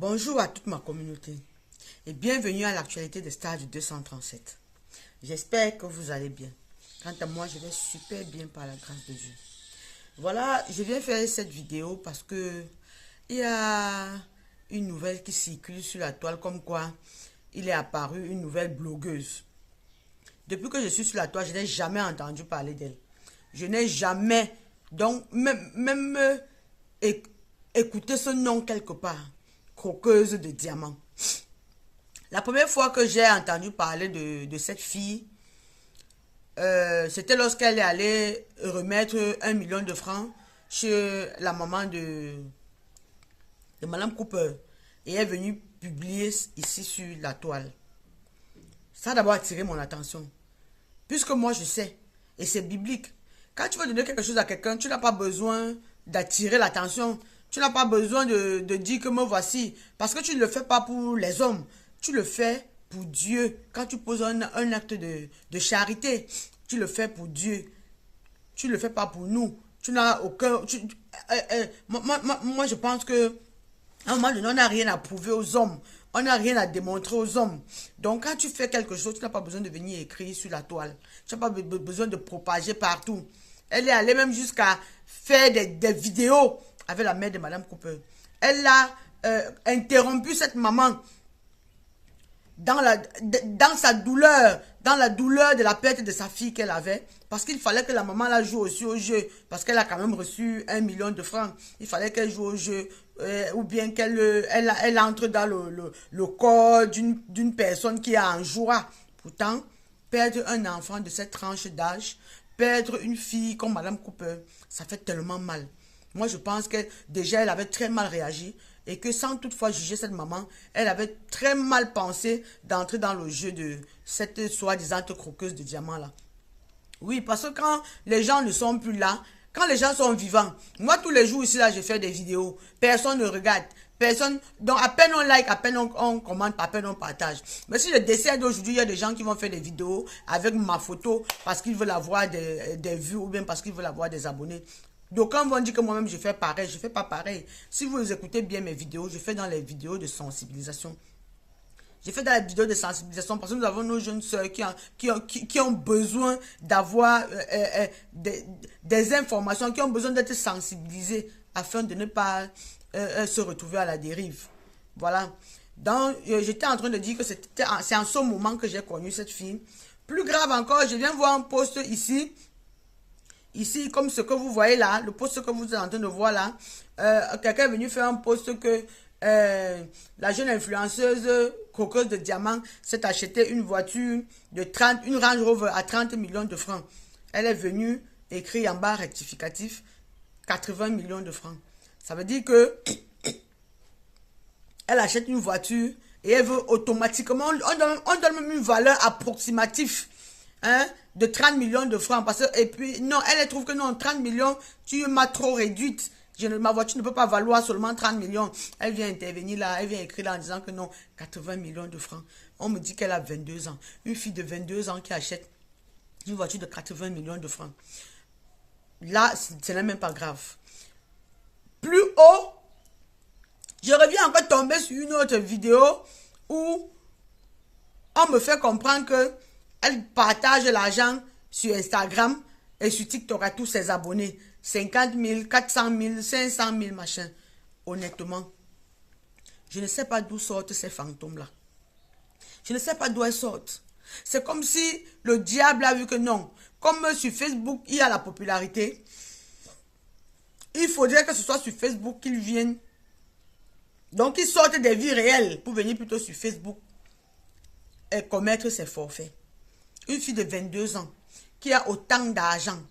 Bonjour à toute ma communauté et bienvenue à l'actualité de Stage 237. J'espère que vous allez bien. Quant à moi, je vais super bien par la grâce de Dieu. Voilà, je viens faire cette vidéo parce que il y a une nouvelle qui circule sur la toile comme quoi il est apparu une nouvelle blogueuse. Depuis que je suis sur la toile, je n'ai jamais entendu parler d'elle. Je n'ai jamais, donc même écouté ce nom quelque part. Croqueuse de diamants. La première fois que j'ai entendu parler de cette fille, c'était lorsqu'elle est allée remettre 1 million de francs chez la maman de Madame Cooper. Et elle est venue publier ici sur la toile. Ça a d'abord attiré mon attention. Puisque moi je sais, et c'est biblique, quand tu veux donner quelque chose à quelqu'un, tu n'as pas besoin d'attirer l'attention. Tu n'as pas besoin de dire que me voici. Parce que tu ne le fais pas pour les hommes. Tu le fais pour Dieu. Quand tu poses un acte de charité, tu le fais pour Dieu. Tu ne le fais pas pour nous. Tu n'as aucun... moi, je pense que à un moment donné, on n'a rien à prouver aux hommes. On n'a rien à démontrer aux hommes. Donc, quand tu fais quelque chose, tu n'as pas besoin de venir écrire sur la toile. Tu n'as pas besoin de propager partout. Elle est allée même jusqu'à faire des vidéos avec la mère de Madame Cooper. Elle a interrompu cette maman dans sa douleur, dans la douleur de la perte de sa fille qu'elle avait, parce qu'il fallait que la maman la joue aussi au jeu, parce qu'elle a quand même reçu 1 million de francs. Il fallait qu'elle joue au jeu, ou bien qu'elle entre dans le corps d'une personne qui est en joie. Pourtant, perdre un enfant de cette tranche d'âge, perdre une fille comme Madame Cooper, ça fait tellement mal. Moi, je pense que déjà, elle avait très mal réagi et que sans toutefois juger cette maman, elle avait très mal pensé d'entrer dans le jeu de cette soi-disant croqueuse de diamants là. Oui, parce que quand les gens ne sont plus là, quand les gens sont vivants, moi tous les jours ici là, je fais des vidéos, personne ne regarde, personne, donc à peine on like, à peine on commente, à peine on partage. Mais si je décède aujourd'hui, il y a des gens qui vont faire des vidéos avec ma photo parce qu'ils veulent avoir des vues ou bien parce qu'ils veulent avoir des abonnés. Donc, quand on dit que moi-même je fais pareil, je ne fais pas pareil. Si vous écoutez bien mes vidéos, je fais dans les vidéos de sensibilisation. Je fais dans les vidéos de sensibilisation parce que nous avons nos jeunes soeurs qui ont besoin d'avoir des informations, qui ont besoin d'être sensibilisées afin de ne pas se retrouver à la dérive. Voilà. Donc, j'étais en train de dire que c'est en ce moment que j'ai connu cette fille. Plus grave encore, je viens voir un post ici. Ici, comme ce que vous voyez là, le post que vous êtes en train de voir là, quelqu'un est venu faire un post que la jeune influenceuse croqueuse de diamants s'est acheté une voiture de 30, une Range Rover à 30 millions de francs. Elle est venue écrire en bas rectificatif 80 millions de francs. Ça veut dire que elle achète une voiture et elle veut automatiquement, on donne même une valeur approximative. Hein, de 30 millions de francs. Parce que, et puis, non, elle trouve que non, 30 millions, tu m'as trop réduite. Ma voiture ne peut pas valoir seulement 30 millions. Elle vient intervenir là, elle vient écrire là en disant que non, 80 millions de francs. On me dit qu'elle a 22 ans. Une fille de 22 ans qui achète une voiture de 80 millions de francs. Là, ce n'est même pas grave. Plus haut, je reviens encore tomber sur une autre vidéo où on me fait comprendre que elle partage l'argent sur Instagram et sur TikTok à tous ses abonnés. 50 000, 400 000, 500 000, machin. Honnêtement, je ne sais pas d'où sortent ces fantômes-là. Je ne sais pas d'où elles sortent. C'est comme si le diable a vu que non. Comme sur Facebook, il y a la popularité. Il faudrait que ce soit sur Facebook qu'ils viennent. Donc, ils sortent des vies réelles pour venir plutôt sur Facebook et commettre ces forfaits. Une fille de 22 ans qui a autant d'argent,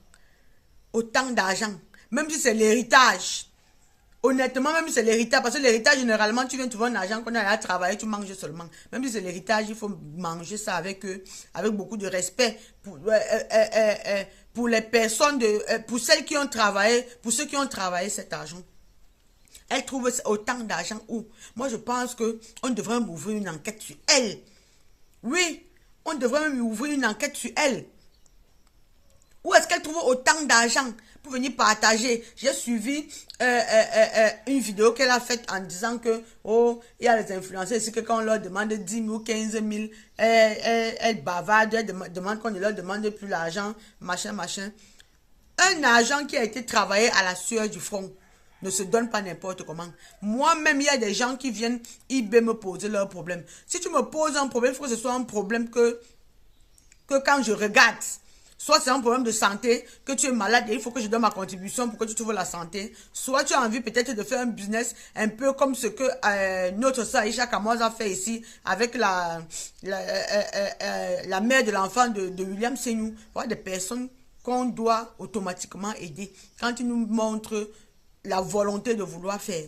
même si c'est l'héritage, honnêtement, même si c'est l'héritage, parce que l'héritage, généralement, tu viens trouver un argent qu'on a à travailler, tu manges seulement. Même si c'est l'héritage, il faut manger ça avec beaucoup de respect pour les personnes, pour celles qui ont travaillé, pour ceux qui ont travaillé cet argent. Elle trouve autant d'argent où? Moi, je pense qu'on devrait ouvrir une enquête sur elle. Oui. On devrait même ouvrir une enquête sur elle. Où est-ce qu'elle trouve autant d'argent? pour venir partager. J'ai suivi une vidéo qu'elle a faite en disant que, oh, il y a les influenceurs ici que quand on leur demande 10 000 ou 15 000, elles bavardent, elles demandent qu'on ne leur demande plus l'argent, machin, machin. Un argent qui a été travaillé à la sueur du front ne se donne pas n'importe comment. Moi-même, il y a des gens qui viennent eBay me poser leurs problèmes. Si tu me poses un problème, il faut que ce soit un problème que quand je regarde, soit c'est un problème de santé, que tu es malade et il faut que je donne ma contribution pour que tu trouves la santé, soit tu as envie peut-être de faire un business un peu comme ce que notre sœur Aïcha Kamoz a fait ici avec la mère de l'enfant de William Senou. Voilà des personnes qu'on doit automatiquement aider quand ils nous montrent la volonté de vouloir faire.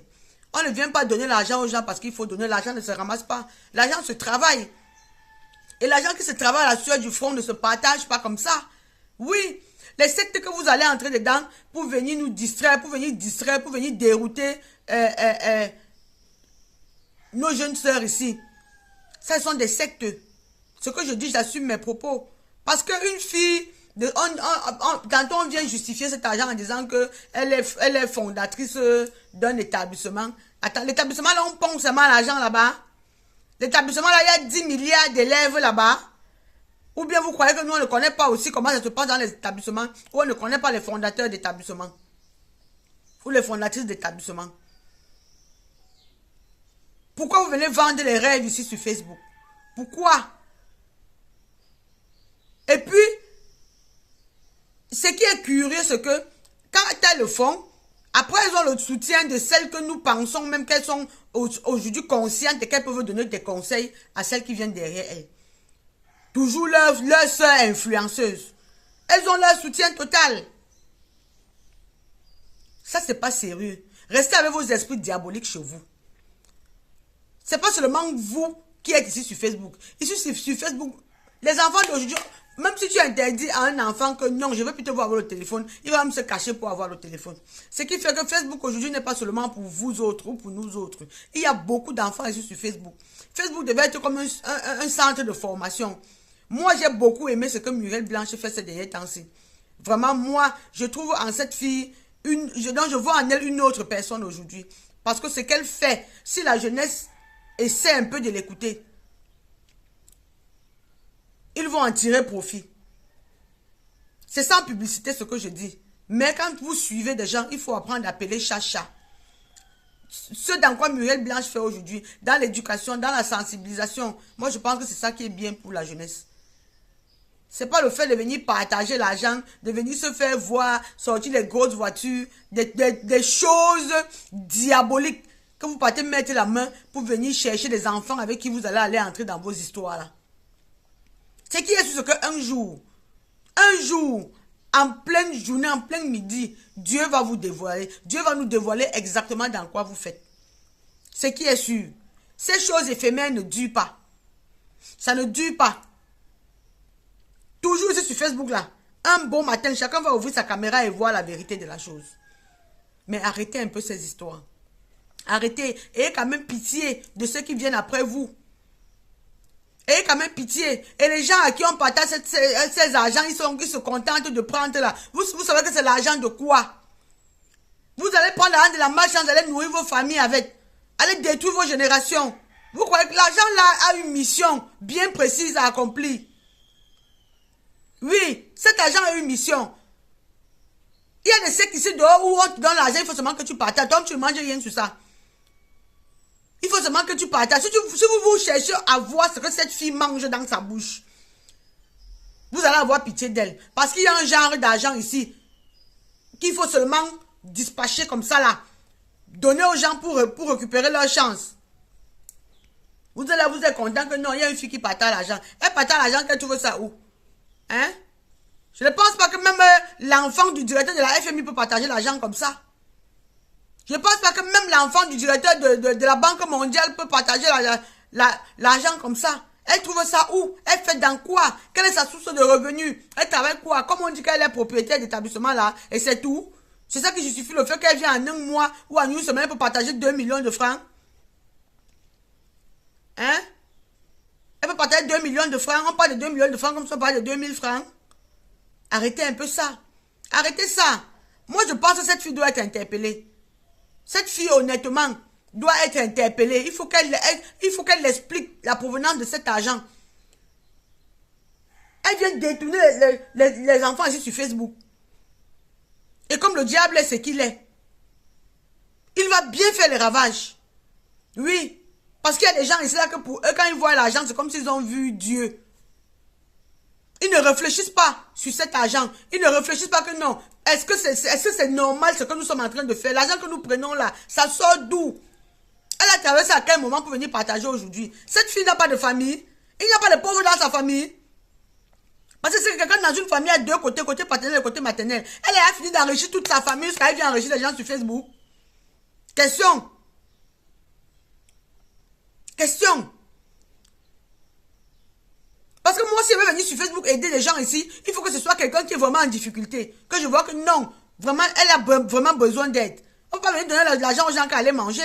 On ne vient pas donner l'argent aux gens parce qu'il faut donner. L'argent ne se ramasse pas. L'argent se travaille. Et l'argent qui se travaille à la sueur du front ne se partage pas comme ça. Oui, les sectes que vous allez entrer dedans pour venir nous distraire, pour venir dérouter nos jeunes sœurs ici. Ce sont des sectes. Ce que je dis, j'assume mes propos. Parce qu'une fille, tantôt on vient justifier cet argent en disant qu'elle est fondatrice d'un établissement. Attends, l'établissement là, on pompe seulement l'argent là-bas. L'établissement là, il y a 10 milliards d'élèves là-bas. Ou bien vous croyez que nous, on ne connaît pas aussi comment ça se passe dans les établissements, ou on ne connaît pas les fondateurs d'établissements, ou les fondatrices d'établissements. Pourquoi vous venez vendre les rêves ici sur Facebook? Pourquoi? Et puis, ce qui est curieux, c'est que quand elles le font, après elles ont le soutien de celles que nous pensons même qu'elles sont aujourd'hui conscientes et qu'elles peuvent donner des conseils à celles qui viennent derrière elles. Toujours leurs sœurs influenceuses. Elles ont leur soutien total. Ça, c'est pas sérieux. Restez avec vos esprits diaboliques chez vous. C'est pas seulement vous qui êtes ici sur Facebook. Ici sur Facebook, les enfants d'aujourd'hui, même si tu interdis à un enfant que non, je veux plutôt voir le téléphone, il va même se cacher pour avoir le téléphone. Ce qui fait que Facebook aujourd'hui n'est pas seulement pour vous autres ou pour nous autres. Il y a beaucoup d'enfants ici sur Facebook. Facebook devait être comme un centre de formation. Moi, j'ai beaucoup aimé ce que Muriel Blanche fait ces derniers temps-ci. Vraiment, moi, je trouve en cette fille, je vois en elle une autre personne aujourd'hui. Parce que ce qu'elle fait, si la jeunesse essaie un peu de l'écouter, ils vont en tirer profit. C'est sans publicité ce que je dis. Mais quand vous suivez des gens, il faut apprendre à appeler chat. Ce dans quoi Muriel Blanche fait aujourd'hui, dans l'éducation, dans la sensibilisation, moi je pense que c'est ça qui est bien pour la jeunesse. C'est pas le fait de venir partager l'argent, de venir se faire voir, sortir les grosses voitures, des choses diaboliques que vous partez mettre la main pour venir chercher des enfants avec qui vous allez aller entrer dans vos histoires là. C'est qui est sur ce qu'un jour, en pleine journée, en plein midi, Dieu va vous dévoiler. Dieu va nous dévoiler exactement dans quoi vous faites. Ce qui est sûr, ces choses éphémères ne durent pas. Ça ne dure pas. Toujours ici sur Facebook là, un bon matin, chacun va ouvrir sa caméra et voir la vérité de la chose. Mais arrêtez un peu ces histoires. Arrêtez. Ayez quand même pitié de ceux qui viennent après vous. Ayez quand même pitié. Et les gens à qui on partage ces argents, ils se contentent de prendre là. Vous savez que c'est l'argent de quoi? Vous allez prendre l'argent de la malchance, vous allez nourrir vos familles avec. Allez détruire vos générations. Vous croyez que l'argent là a une mission bien précise à accomplir? Oui, cet argent a une mission. Il y a des sectes ici dehors où on te donne l'argent, il faut seulement que tu partages. Donc tu ne manges rien sur ça. Il faut seulement que tu partages. Si vous cherchez à voir ce que cette fille mange dans sa bouche, vous allez avoir pitié d'elle. Parce qu'il y a un genre d'argent ici qu'il faut seulement dispatcher comme ça là. Donner aux gens pour récupérer leur chance. Vous êtes content que non, il y a une fille qui partage l'argent. Elle partage l'argent, qu'elle trouve ça où? Hein? Je ne pense pas que même l'enfant du directeur de la FMI peut partager l'argent comme ça. Je ne pense pas que même l'enfant du directeur de la Banque mondiale peut partager l'argent comme ça. Elle trouve ça où? Elle fait dans quoi? Quelle est sa source de revenus? Elle travaille quoi? Comme on dit qu'elle est propriétaire d'établissement là, et c'est tout. C'est ça qui justifie le fait qu'elle vient en un mois ou en une semaine pour partager 2 millions de francs. Hein? Elle peut partager 2 millions de francs. On parle de 2 millions de francs comme ça, on parle de 2000 francs. Arrêtez un peu ça. Arrêtez ça. Moi, je pense que cette fille doit être interpellée. Cette fille, honnêtement, doit être interpellée. Il faut qu'elle explique la provenance de cet argent. Elle vient détourner les enfants ici sur Facebook. Et comme le diable est ce qu'il est, il va bien faire les ravages. Oui. Parce qu'il y a des gens ici là que pour eux, quand ils voient l'argent, c'est comme s'ils ont vu Dieu. Ils ne réfléchissent pas sur cet argent. Ils ne réfléchissent pas que non. Est-ce que c'est normal ce que nous sommes en train de faire? L'argent que nous prenons là, ça sort d'où? Elle a traversé à quel moment pour venir partager aujourd'hui? Cette fille n'a pas de famille. Il n'y a pas de pauvres dans sa famille. Parce que c'est quelqu'un dans une famille à deux côtés, côté paternel et côté maternel. Elle a fini d'enrichir toute sa famille jusqu'à elle vient enrichir les gens sur Facebook. Question. Question. Parce que moi, si je veux venir sur Facebook aider les gens ici, il faut que ce soit quelqu'un qui est vraiment en difficulté. Que je vois que non, vraiment, elle a vraiment besoin d'aide. On ne peut pas venir donner l'argent aux gens qui allaient manger.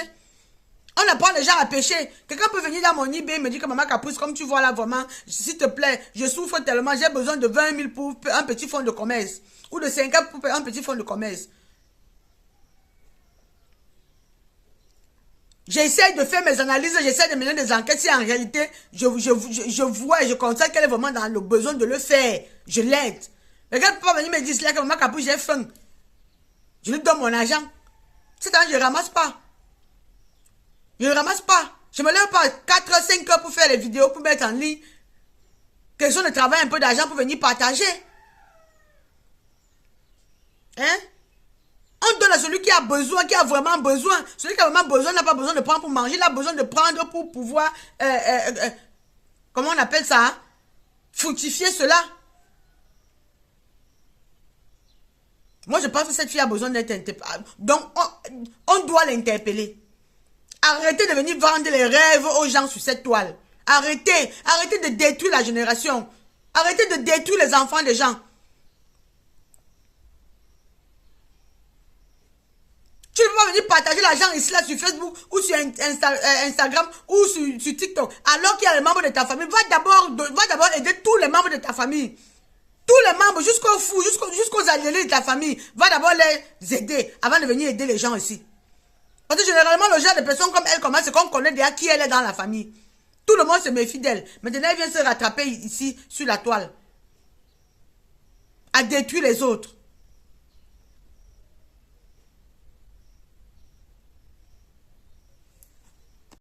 On apprend les gens à pêcher. Quelqu'un peut venir dans mon eBay et me dire que maman Caprice, comme tu vois là, vraiment, s'il te plaît, je souffre tellement, j'ai besoin de 20 000 pour un petit fonds de commerce. Ou de 50 pour un petit fonds de commerce. J'essaie de faire mes analyses, j'essaie de mener des enquêtes. Si en réalité, je vois et je constate qu'elle est vraiment dans le besoin de le faire. Je l'aide. Le gars ne peut pas venir me dire là que maman Caprice, j'ai faim. Je lui donne mon argent. C'est temps, je ne ramasse pas. Je ne ramasse pas. Je me lève pas 4 5 heures pour faire les vidéos, pour mettre en ligne. Question de travail, un peu d'argent pour venir partager. Hein? On donne à celui qui a besoin, qui a vraiment besoin. Celui qui a vraiment besoin n'a pas besoin de prendre pour manger, il a besoin de prendre pour pouvoir, comment on appelle ça, hein? Fructifier cela. Moi, je pense que cette fille a besoin d'être interpellée. Donc, on doit l'interpeller. Arrêtez de venir vendre les rêves aux gens sur cette toile. Arrêtez. Arrêtez de détruire la génération. Arrêtez de détruire les enfants des gens. Tu ne peux pas venir partager l'argent ici, là, sur Facebook, ou sur Instagram, ou sur TikTok, alors qu'il y a les membres de ta famille. Va d'abord aider tous les membres de ta famille. Tous les membres, jusqu'aux fous, jusqu'aux aliénés de ta famille. Va d'abord les aider, avant de venir aider les gens ici. Parce que généralement, le genre de personnes comme elle, c'est qu'on connaît déjà qui elle est dans la famille. Tout le monde se méfie d'elle. Maintenant, elle vient se rattraper ici, sur la toile. À détruire les autres.